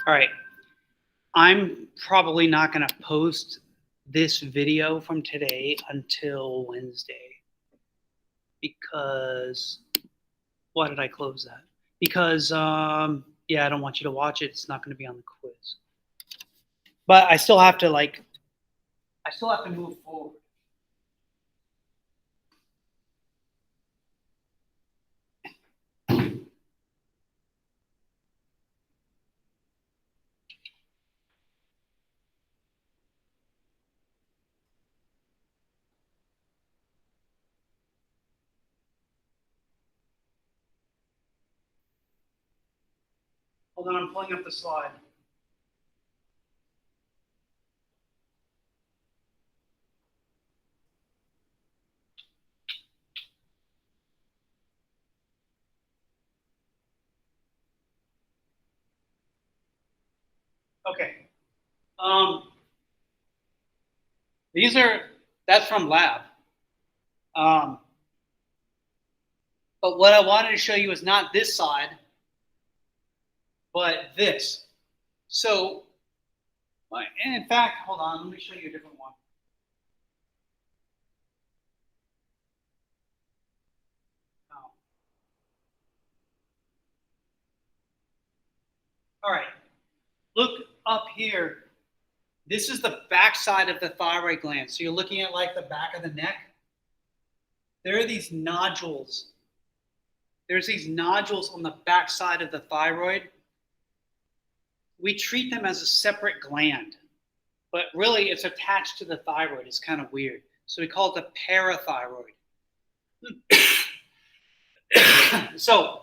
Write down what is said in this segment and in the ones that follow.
All right. I'm probably not going to post this video from today until Wednesday because why did I close that? Because yeah, I don't want you to watch it. It's not going to be on the quiz. But I still have to move forward. Hold on, I'm pulling up the slide. Okay. That's from lab. But what I wanted to show you is not this side, but this. So, and in fact, hold on, let me show you a different one. Oh. All right, look up here. This is the back side of the thyroid gland. So you're looking at like the back of the neck. There are these nodules. There's these nodules on the back side of the thyroid. We treat them as a separate gland, but really it's attached to the thyroid. It's kind of weird. So we call it the parathyroid. So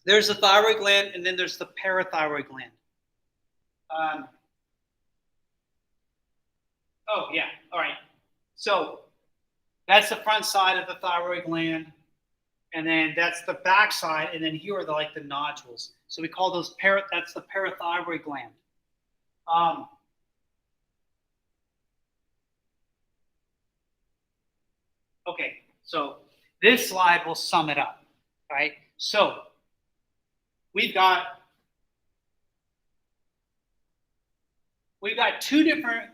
there's the thyroid gland and then there's the parathyroid gland. Oh, yeah. All right. So that's the front side of the thyroid gland. And then that's the back side. And then here are the nodules. So we call those that's the parathyroid gland. Okay. So this slide will sum it up. Right. So we've got two different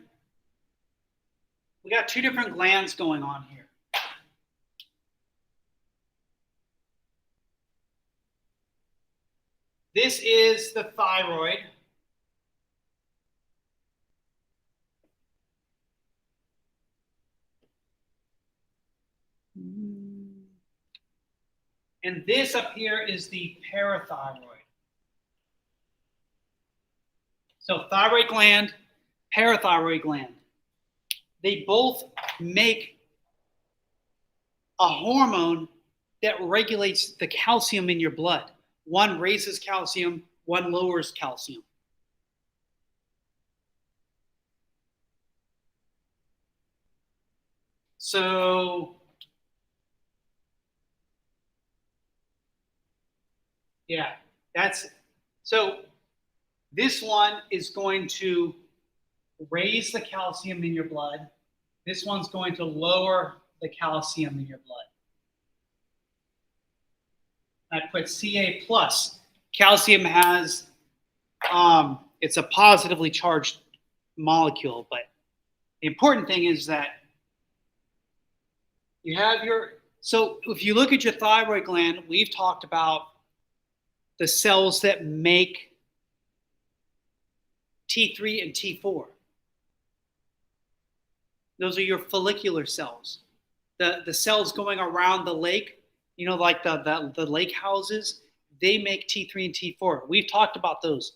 glands going on here. This is the thyroid. And this up here is the parathyroid. So thyroid gland, parathyroid gland. They both make a hormone that regulates the calcium in your blood. One raises calcium, one lowers calcium. So, yeah, so this one is going to raise the calcium in your blood. This one's going to lower the calcium in your blood. I put Ca+. Calcium has, it's a positively charged molecule, but the important thing is that you have so if you look at your thyroid gland, we've talked about the cells that make T3 and T4. Those are your follicular cells. The cells going around the lake, like the lake houses, they make T3 and T4. We've talked about those.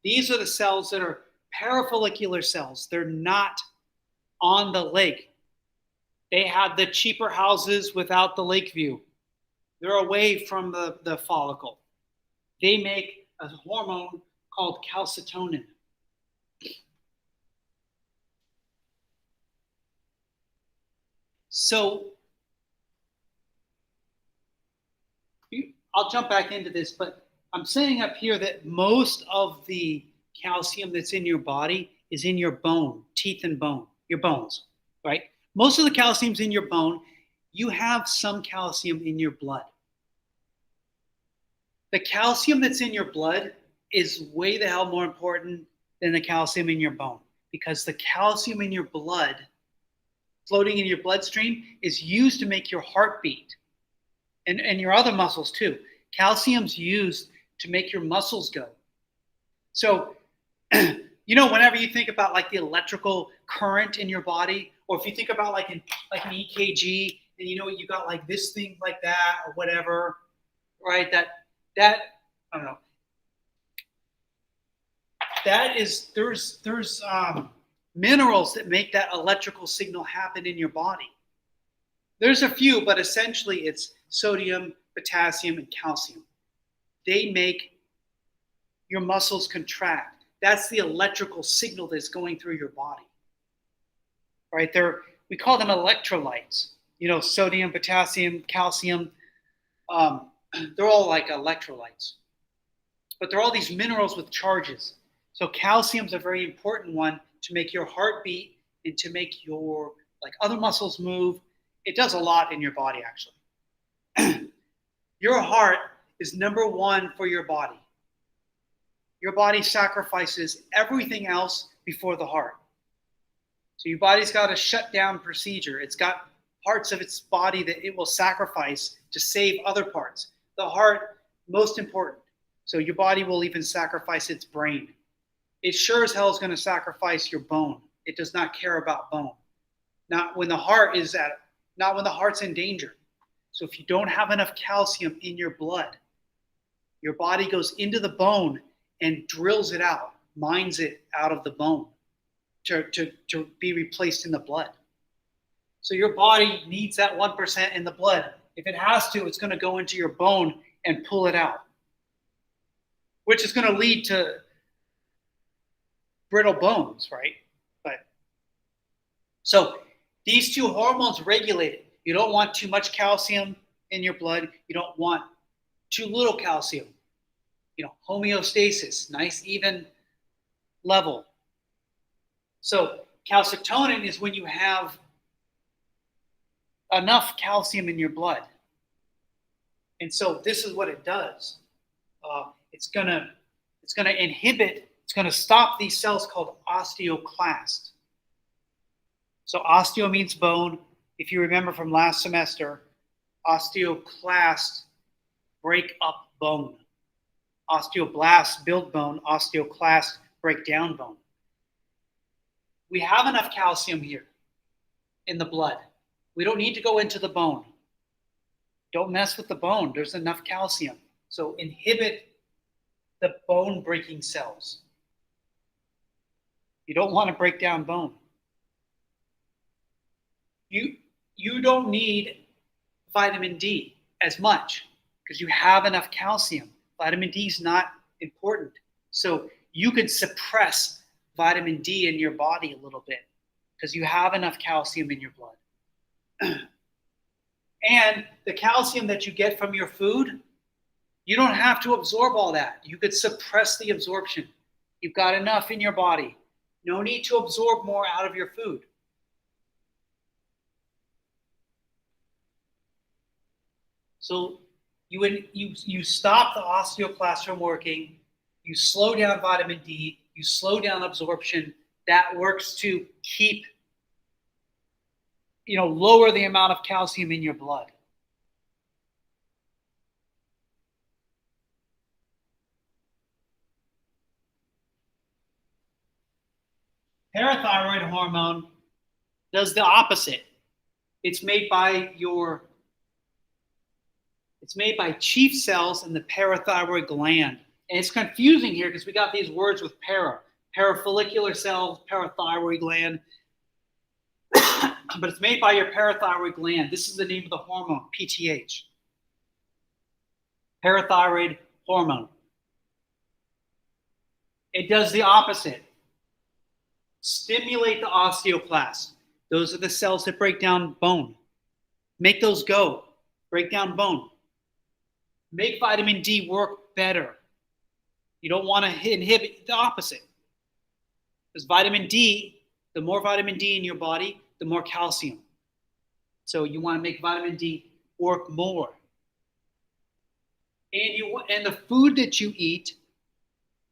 These are the cells that are parafollicular cells. They're not on the lake. They have the cheaper houses without the lake view. They're away from the follicle. They make a hormone called calcitonin. So I'll jump back into this, but I'm saying up here that most of the calcium that's in your body is in your bone, teeth and bone, your bones, right? Most of the calcium's in your bone. You have some calcium in your blood. The calcium that's in your blood is way the hell more important than the calcium in your bone, because the calcium in your blood, floating in your bloodstream, is used to make your heart beat, and your other muscles too. Calcium's used to make your muscles go. So, whenever you think about like the electrical current in your body, or if you think about like an EKG, and you got like this thing like that or whatever, right? That I don't know. That is there's minerals that make that electrical signal happen in your body. There's a few, but essentially it's sodium, potassium, and calcium. They make your muscles contract. That's the electrical signal that's going through your body. Right? We call them electrolytes. Sodium, potassium, calcium. They're all like electrolytes. But they're all these minerals with charges. So calcium's a very important one to make your heart beat and to make your like other muscles move. It does a lot in your body, actually. Your heart is number one for your body. Your body sacrifices everything else before the heart. So your body's got a shutdown procedure. It's got parts of its body that it will sacrifice to save other parts. The heart, most important. So your body will even sacrifice its brain. It sure as hell is going to sacrifice your bone. It does not care about bone. Not when the heart's in danger. So if you don't have enough calcium in your blood, your body goes into the bone and drills it out, mines it out of the bone to be replaced in the blood. So your body needs that 1% in the blood. If it has to, it's going to go into your bone and pull it out, which is going to lead to brittle bones, right? So these two hormones regulate it. You don't want too much calcium in your blood. You don't want too little calcium. Homeostasis, nice even level. So calcitonin is when you have enough calcium in your blood. And so this is what it does. It's gonna inhibit. It's going to stop these cells called osteoclasts. So osteo means bone. If you remember from last semester, osteoclasts break up bone. Osteoblasts build bone. Osteoclasts break down bone. We have enough calcium here in the blood. We don't need to go into the bone. Don't mess with the bone. There's enough calcium. So inhibit the bone breaking cells. You don't want to break down bone. You don't need vitamin D as much because you have enough calcium. Vitamin D is not important. So you could suppress vitamin D in your body a little bit because you have enough calcium in your blood. And the calcium that you get from your food, you don't have to absorb all that. You could suppress the absorption. You've got enough in your body. No need to absorb more out of your food. So you stop the osteoclasts from working. You slow down vitamin D. You slow down absorption. That works to keep, lower the amount of calcium in your blood. Parathyroid hormone does the opposite. It's made by chief cells in the parathyroid gland. And it's confusing here because we got these words with parafollicular cells, parathyroid gland. But it's made by your parathyroid gland. This is the name of the hormone, PTH. Parathyroid hormone. It does the opposite. Stimulate the osteoclasts. Those are the cells that break down bone. Make those go. Break down bone. Make vitamin D work better. You don't want to inhibit the opposite. Because vitamin D, the more vitamin D in your body, the more calcium. So you want to make vitamin D work more. And the food that you eat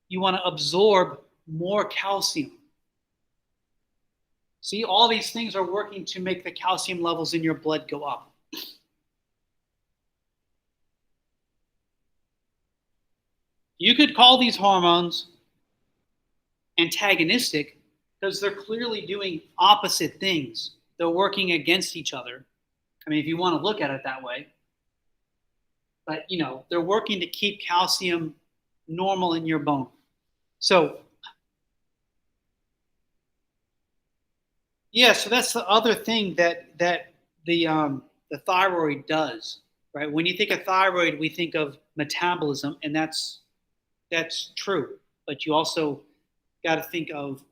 you want to absorb more calcium. See, all these things are working to make the calcium levels in your blood go up. You could call these hormones antagonistic because they're clearly doing opposite things. They're working against each other. I mean, if you want to look at it that way. But, they're working to keep calcium normal in your bone. So, yeah, so that's the other thing that the thyroid does, right? When you think of thyroid, we think of metabolism, and that's true. But you also got to think of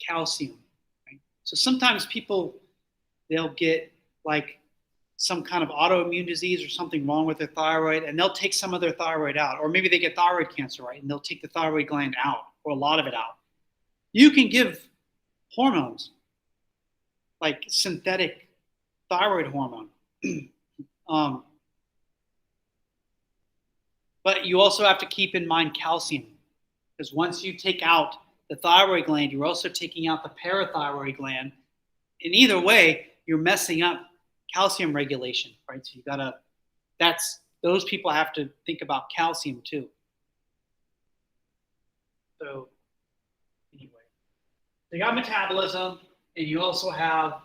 calcium, right? So sometimes people, they'll get like some kind of autoimmune disease or something wrong with their thyroid, and they'll take some of their thyroid out. Or maybe they get thyroid cancer, right? And they'll take the thyroid gland out or a lot of it out. You can give hormones like synthetic thyroid hormone. But you also have to keep in mind calcium, because once you take out the thyroid gland, you're also taking out the parathyroid gland. In either way, you're messing up calcium regulation, right? So those people have to think about calcium too. So anyway, you got metabolism, and you also have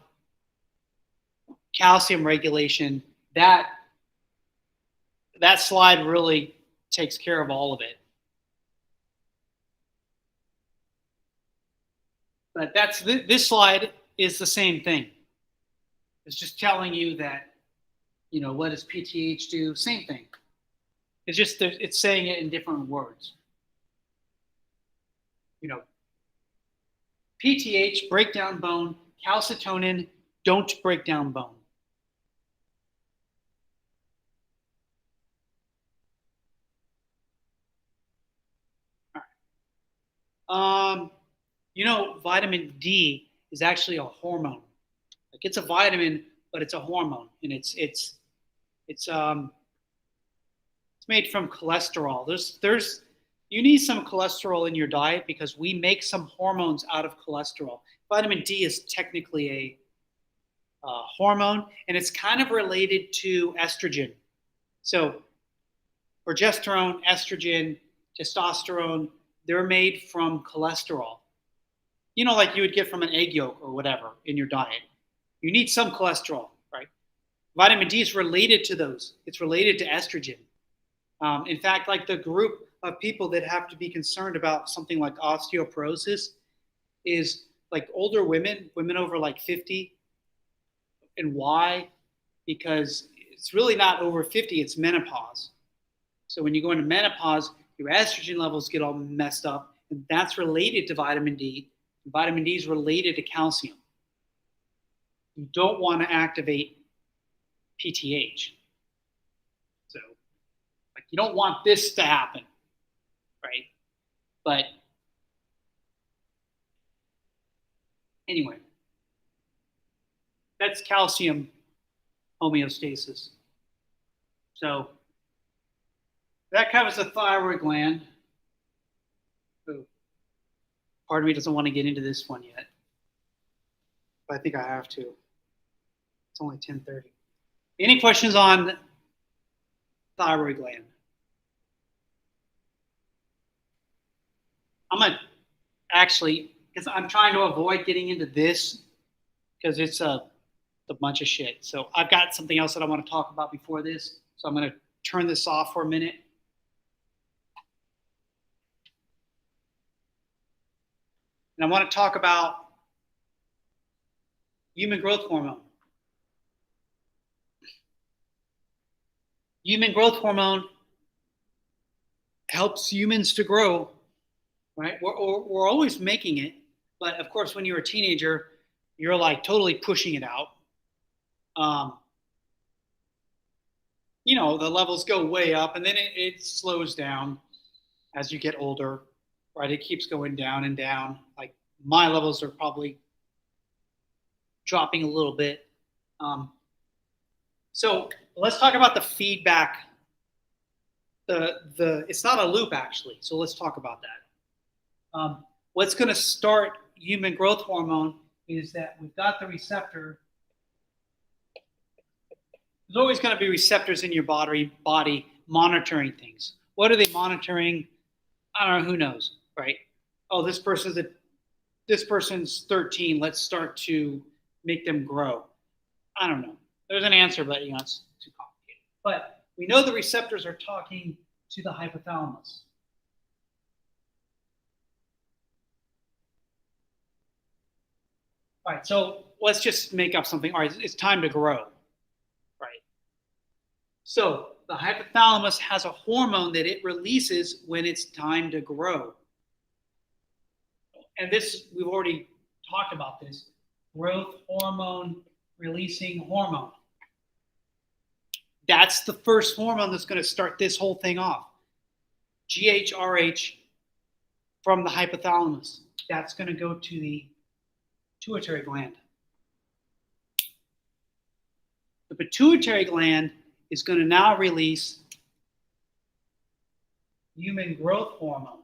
calcium regulation. That slide really takes care of all of it. But this slide is the same thing. It's just telling you that, what does PTH do? Same thing. It's just it's saying it in different words. PTH, break down bone. Calcitonin, don't break down bone. All right. Vitamin D is actually a hormone. Like, it's a vitamin, but it's a hormone, and it's made from cholesterol. You need some cholesterol in your diet because we make some hormones out of cholesterol. Vitamin D is technically a hormone, and it's kind of related to estrogen. So progesterone, estrogen, testosterone, they're made from cholesterol. Like you would get from an egg yolk or whatever in your diet. You need some cholesterol, right? Vitamin D is related to those. It's related to estrogen. In fact, like the group of people that have to be concerned about something like osteoporosis is like older women over like 50. And why? Because it's really not over 50, it's menopause. So when you go into menopause, your estrogen levels get all messed up, and that's related to vitamin D. Vitamin D is related to calcium. You don't want to activate PTH. So, you don't want this to happen, right? But anyway, that's calcium homeostasis. So that covers the thyroid gland. Oh, part of me doesn't want to get into this one yet, but I think I have to. It's only 10:30. Any questions on thyroid gland? I'm going to actually, because I'm trying to avoid getting into this because it's a bunch of shit. So I've got something else that I want to talk about before this. So I'm going to turn this off for a minute. And I want to talk about human growth hormone. Human growth hormone helps humans to grow, right? We're always making it, but of course, when you're a teenager, you're like totally pushing it out. The levels go way up, and then it slows down as you get older, right? It keeps going down and down. Like, my levels are probably dropping a little bit. So let's talk about the feedback it's not a loop actually. So let's talk about that. What's going to start human growth hormone is that we've got the receptor. There's always going to be receptors in your body monitoring things. What are they monitoring? I don't know. Who knows, right? Oh, this person's 13. Let's start to make them grow. I don't know. There's an answer, but it's too complicated. But we know the receptors are talking to the hypothalamus. All right, so let's just make up something. All right, it's time to grow, right? So the hypothalamus has a hormone that it releases when it's time to grow. And this, we've already talked about this, growth hormone releasing hormone. That's the first hormone that's going to start this whole thing off. GHRH from the hypothalamus. That's going to go to the pituitary gland. The pituitary gland is going to now release human growth hormone.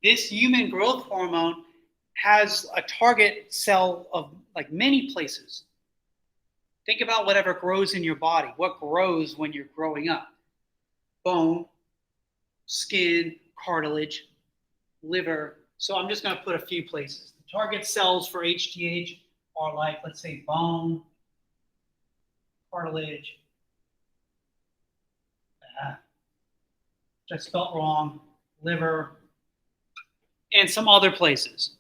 This human growth hormone has a target cell of like many places. Think about whatever grows in your body. What grows when you're growing up? Bone, skin, cartilage, liver. So I'm just going to put a few places. The target cells for HGH are like, let's say, bone, cartilage, which I spelled wrong, liver, and some other places.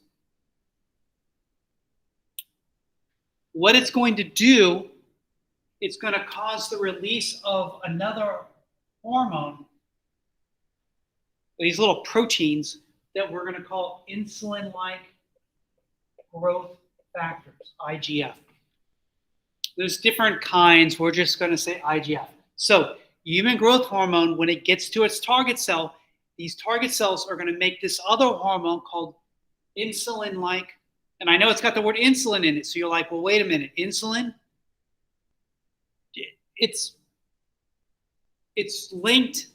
What it's going to do, it's going to cause the release of another hormone, these little proteins that we're going to call insulin-like growth factors, IGF. There's different kinds. We're just going to say IGF. So human growth hormone, when it gets to its target cell, these target cells are going to make this other hormone called insulin-like. And I know it's got the word insulin in it. So you're like, well, wait a minute. Insulin? It's linked.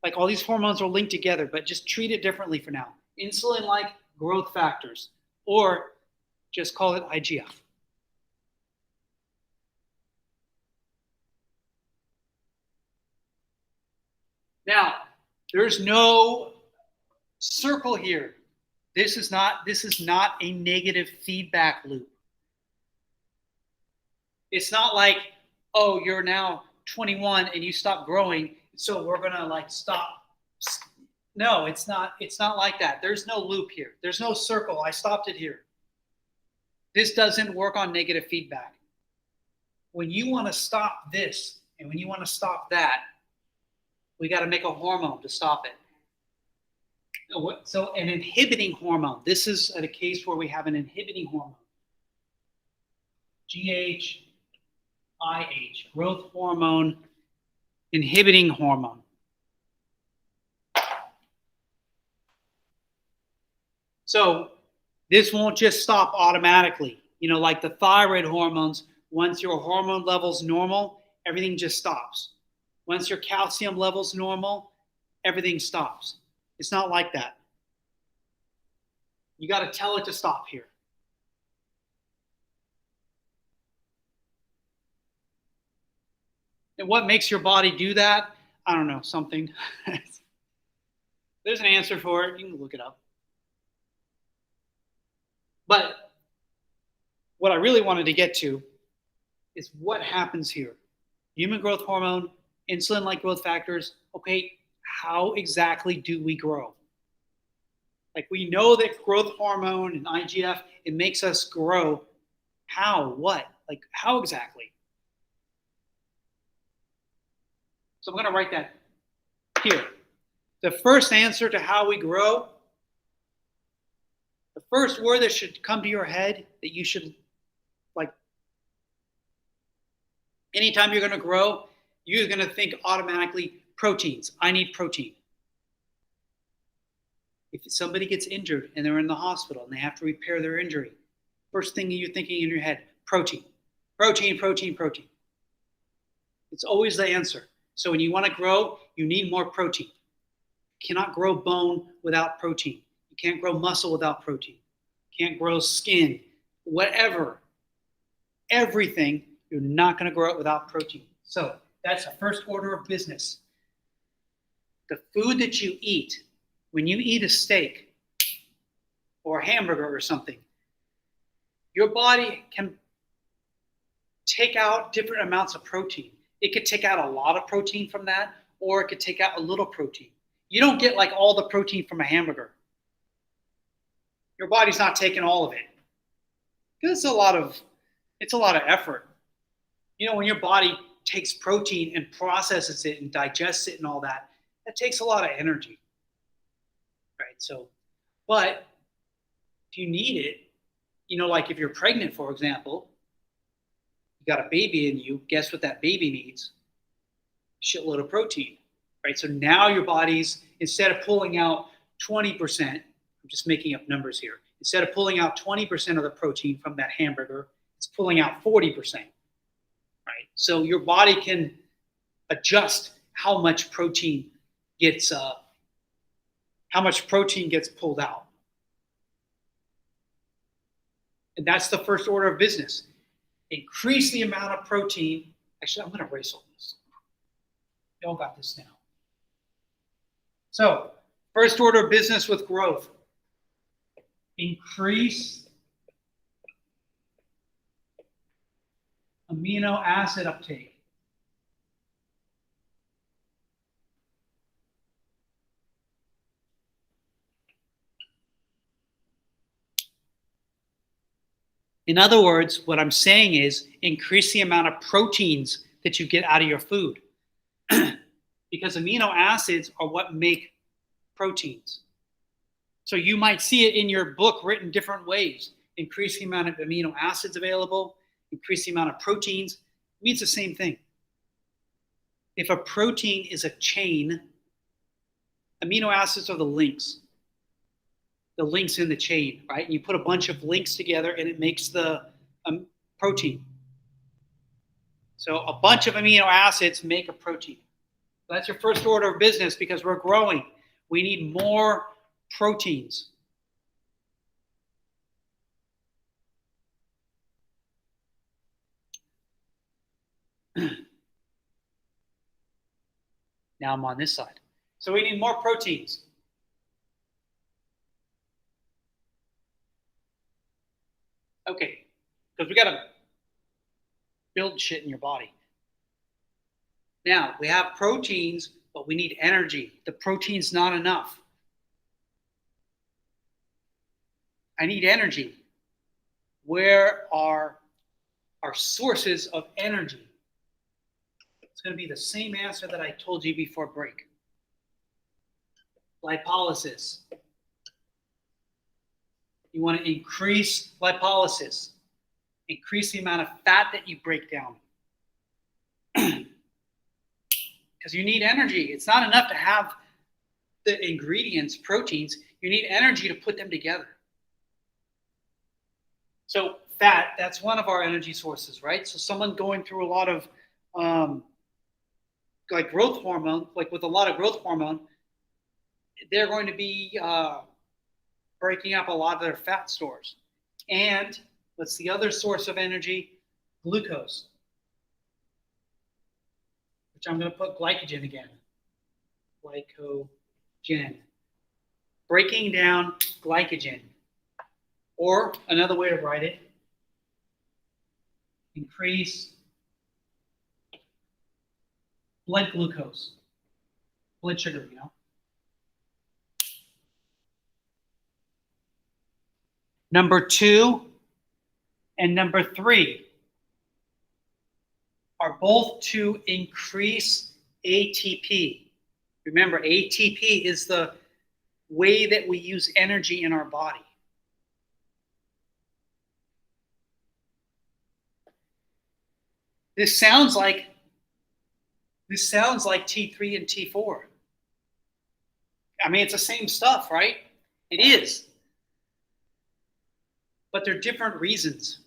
Like all these hormones are linked together, but just treat it differently for now. Insulin-like growth factors, or just call it IGF. Now, there's no circle here. This is not a negative feedback loop. It's not like, oh, you're now 21 and you stop growing, so we're gonna like stop. No, it's not like that. There's no loop here. There's no circle. I stopped it here. This doesn't work on negative feedback. When you want to stop this and when you want to stop that, we got to make a hormone to stop it. So an inhibiting hormone. This is a case where we have an inhibiting hormone. GHIH, growth hormone, inhibiting hormone. So this won't just stop automatically. Like the thyroid hormones, once your hormone level's normal, everything just stops. Once your calcium level's normal, everything stops. It's not like that. You got to tell it to stop here. And what makes your body do that? I don't know, something. There's an answer for it. You can look it up. But what I really wanted to get to is what happens here. Human growth hormone, insulin-like growth factors. Okay, how exactly do we grow? Like we know that growth hormone and IGF, it makes us grow. How? What? Like how exactly? So I'm going to write that here. The first answer to how we grow, the first word that should come to your head that you should, like, anytime you're going to grow, you're going to think automatically proteins. I need protein. If somebody gets injured and they're in the hospital and they have to repair their injury, first thing you're thinking in your head, protein, protein, protein, protein. It's always the answer. So when you want to grow, you need more protein. You cannot grow bone without protein. You can't grow muscle without protein. You can't grow skin, whatever. Everything, you're not going to grow it without protein. So that's the first order of business. The food that you eat, when you eat a steak or a hamburger or something, your body can take out different amounts of protein. It could take out a lot of protein from that, or it could take out a little protein. You don't get like all the protein from a hamburger. Your body's not taking all of it. It's a lot of effort. You know, when your body takes protein and processes it and digests it and all that, that takes a lot of energy. Right? So, but if you need it, you know, like if you're pregnant, for example, you got a baby in you, guess what that baby needs? A shitload of protein. Right? So now your body's, instead of pulling out 20%, I'm just making up numbers here. Instead of pulling out 20% of the protein from that hamburger, it's pulling out 40%. Right? So your body can adjust how much protein gets pulled out. And that's the first order of business. Increase the amount of protein. Actually, I'm going to erase all this. You all got this now. So, first order of business with growth. Increase amino acid uptake. In other words, what I'm saying is increase the amount of proteins that you get out of your food. Because amino acids are what make proteins. So you might see it in your book written different ways. Increase the amount of amino acids available, increase the amount of proteins. It means the same thing. If a protein is a chain, amino acids are the links in the chain, right? And you put a bunch of links together and it makes the protein. So a bunch of amino acids make a protein. So that's your first order of business because we're growing. We need more proteins. Now I'm on this side. So we need more proteins. Okay, because we got to build shit in your body. Now, we have proteins, but we need energy. The protein's not enough. I need energy. Where are our sources of energy? It's going to be the same answer that I told you before break. Lipolysis. You want to increase lipolysis. Increase the amount of fat that you break down. Because you need energy. It's not enough to have the ingredients, proteins. You need energy to put them together. So fat, that's one of our energy sources, right? So someone going through a lot of like growth hormone, like with a lot of growth hormone, they're going to be breaking up a lot of their fat stores. And what's the other source of energy? Glucose, which I'm going to put glycogen again. Glycogen. Breaking down glycogen. Or another way to write it, increase blood glucose, blood sugar, you know. Number 2 and number 3 are both to increase ATP. Remember, ATP is the way that we use energy in our body. This sounds like T3 and T4. I mean, it's the same stuff, right? It is. But they're different reasons.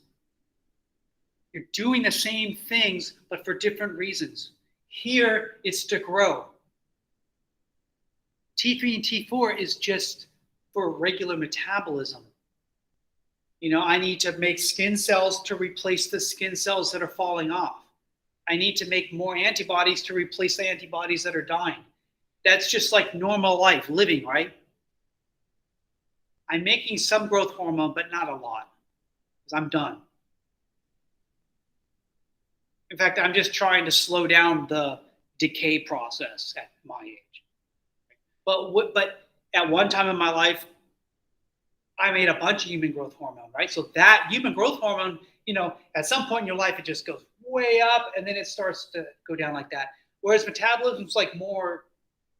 You're doing the same things, but for different reasons. Here, it's to grow. T3 and T4 is just for regular metabolism. I need to make skin cells to replace the skin cells that are falling off. I need to make more antibodies to replace the antibodies that are dying. That's just like normal life, living, right? I'm making some growth hormone, but not a lot, because I'm done. In fact, I'm just trying to slow down the decay process at my age. But at one time in my life, I made a bunch of human growth hormone, right? So that human growth hormone, at some point in your life, it just goes way up and then it starts to go down like that. Whereas metabolism is like more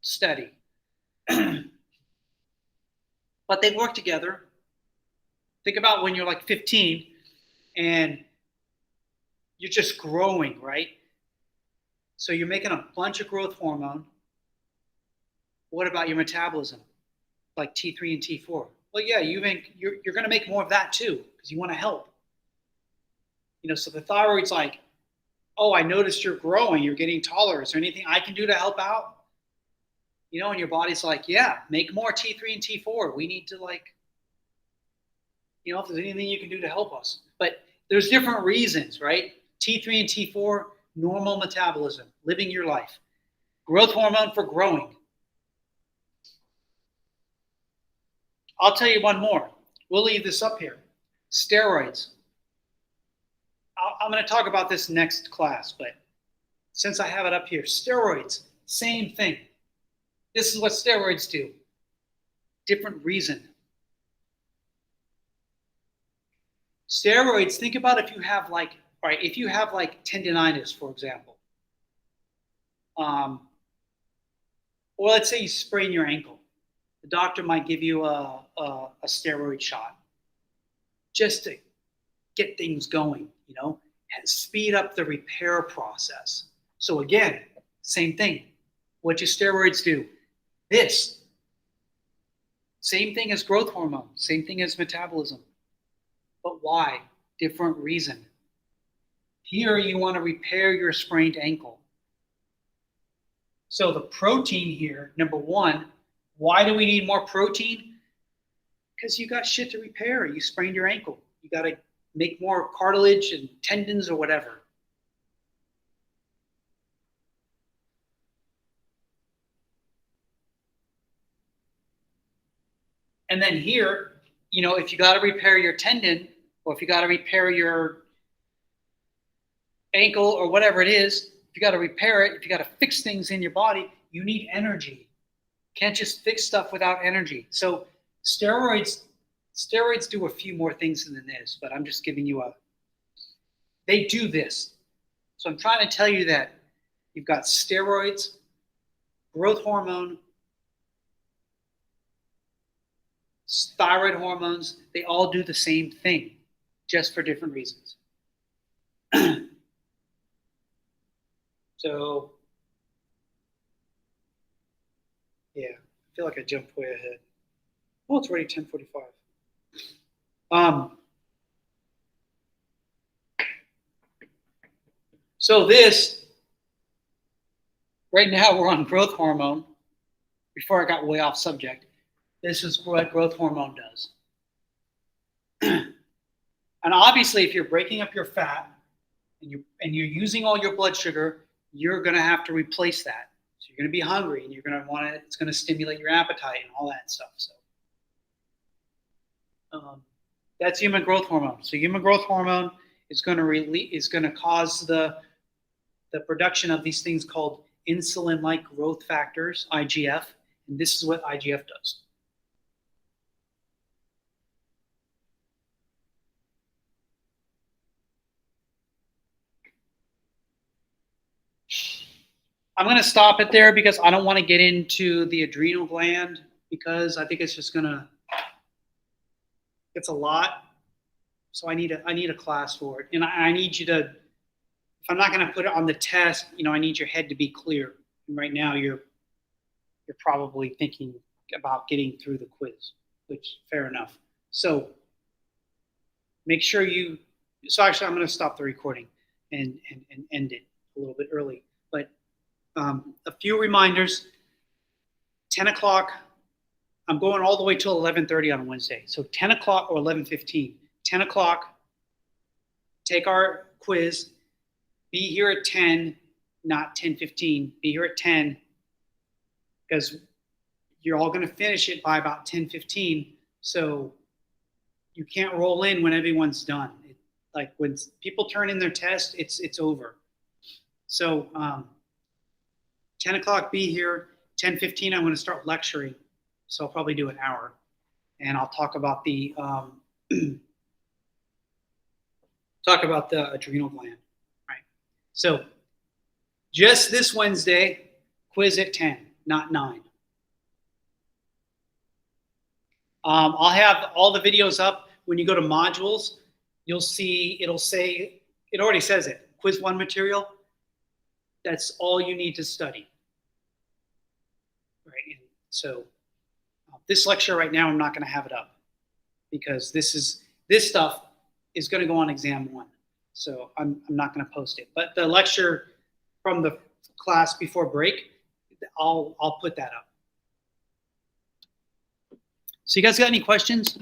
steady. But they work together. Think about when you're like 15 and you're just growing, right? So you're making a bunch of growth hormone. What about your metabolism? Like T3 and T4. Well, yeah, you're going to make more of that too because you want to help. So the thyroid's like, oh, I noticed you're growing, you're getting taller. Is there anything I can do to help out? And your body's like, yeah, make more T3 and T4. We need to if there's anything you can do to help us. But there's different reasons, right? T3 and T4, normal metabolism, living your life. Growth hormone for growing. I'll tell you one more. We'll leave this up here. Steroids. I'm going to talk about this next class, but since I have it up here, steroids, same thing. This is what steroids do. Different reason. Steroids, think about if you have tendinitis, for example. Or let's say you sprain your ankle. The doctor might give you a steroid shot just to get things going, and speed up the repair process. So again, same thing. What do steroids do? This. Same thing as growth hormone, same thing as metabolism. But why? Different reason. Here you want to repair your sprained ankle. So the protein here, number one, why do we need more protein? Because you got shit to repair. You sprained your ankle. You got to make more cartilage and tendons or whatever. And then here, if you got to repair your tendon or if you got to repair your ankle or whatever it is, if you got to repair it, if you got to fix things in your body, you need energy. Can't just fix stuff without energy. So steroids do a few more things than this, but I'm just giving you they do this. So I'm trying to tell you that you've got steroids, growth hormone, thyroid hormones, they all do the same thing, just for different reasons. So, yeah, I feel like I jumped way ahead. Oh, it's already 10:45. So this, right now we're on growth hormone. Before I got way off subject, this is what growth hormone does. And obviously, if you're breaking up your fat and you're using all your blood sugar, you're going to have to replace that. So you're going to be hungry, and you're going to want it. It's going to stimulate your appetite and all that stuff. So that's human growth hormone. So human growth hormone is going to cause the production of these things called insulin-like growth factors, IGF, and this is what IGF does. I'm going to stop it there because I don't want to get into the adrenal gland because I think it's just it's a lot. So I need a class for it. And I need you to, if I'm not going to put it on the test, I need your head to be clear. And right now you're probably thinking about getting through the quiz, which fair enough. So make sure you So actually, I'm going to stop the recording and end it a little bit early. But a few reminders. 10 o'clock. I'm going all the way till 11:30 on Wednesday. So 10 o'clock or 11:15. 10 o'clock. Take our quiz. Be here at 10, not 10:15. Be here at 10 because you're all going to finish it by about 10:15. So you can't roll in when everyone's done. Like when people turn in their test, it's over. So 10 o'clock, be here. 10:15, I'm going to start lecturing. So I'll probably do an hour. And I'll talk about the adrenal gland. Right. So just this Wednesday, quiz at 10, not 9. I'll have all the videos up. When you go to modules, you'll see it'll say, it already says it, quiz 1 material. That's all you need to study. Right. And so this lecture right now, I'm not going to have it up because this stuff is going to go on exam 1. So I'm not going to post it. But the lecture from the class before break, I'll put that up. So you guys got any questions?